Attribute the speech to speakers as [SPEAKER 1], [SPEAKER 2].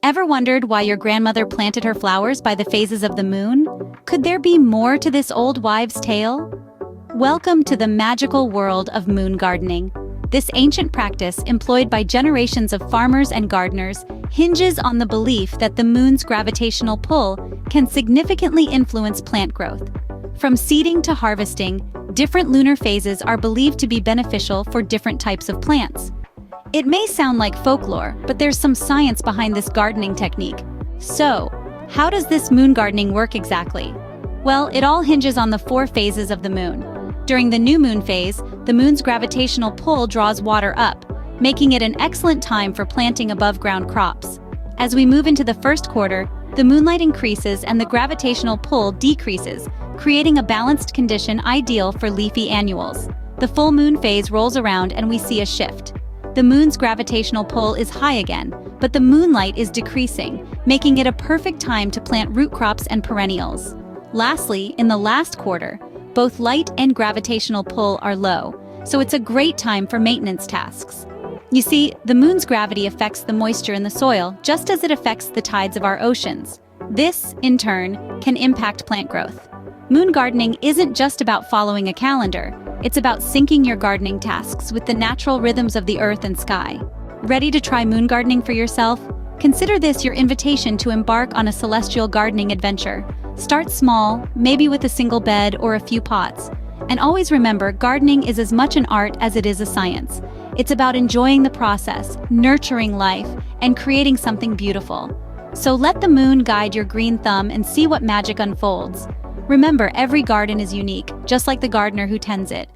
[SPEAKER 1] Ever wondered why your grandmother planted her flowers by the phases of the moon? Could there be more to this old wives' tale? Welcome to the magical world of moon gardening. This ancient practice, employed by generations of farmers and gardeners, hinges on the belief that the moon's gravitational pull can significantly influence plant growth. From seeding to harvesting, different lunar phases are believed to be beneficial for different types of plants. It may sound like folklore, but there's some science behind this gardening technique. So, how does this moon gardening work exactly? Well, it all hinges on the 4 phases of the moon. During the new moon phase, the moon's gravitational pull draws water up, making it an excellent time for planting above-ground crops. As we move into the first quarter, the moonlight increases and the gravitational pull decreases, creating a balanced condition ideal for leafy annuals. The full moon phase rolls around and we see a shift. The moon's gravitational pull is high again, but the moonlight is decreasing, making it a perfect time to plant root crops and perennials. Lastly, in the last quarter, both light and gravitational pull are low, so it's a great time for maintenance tasks. You see, the moon's gravity affects the moisture in the soil just as it affects the tides of our oceans. This, in turn, can impact plant growth. Moon gardening isn't just about following a calendar. It's about syncing your gardening tasks with the natural rhythms of the earth and sky. Ready to try moon gardening for yourself? Consider this your invitation to embark on a celestial gardening adventure. Start small, maybe with a single bed or a few pots. And always remember, gardening is as much an art as it is a science. It's about enjoying the process, nurturing life, and creating something beautiful. So let the moon guide your green thumb and see what magic unfolds. Remember, every garden is unique, just like the gardener who tends it.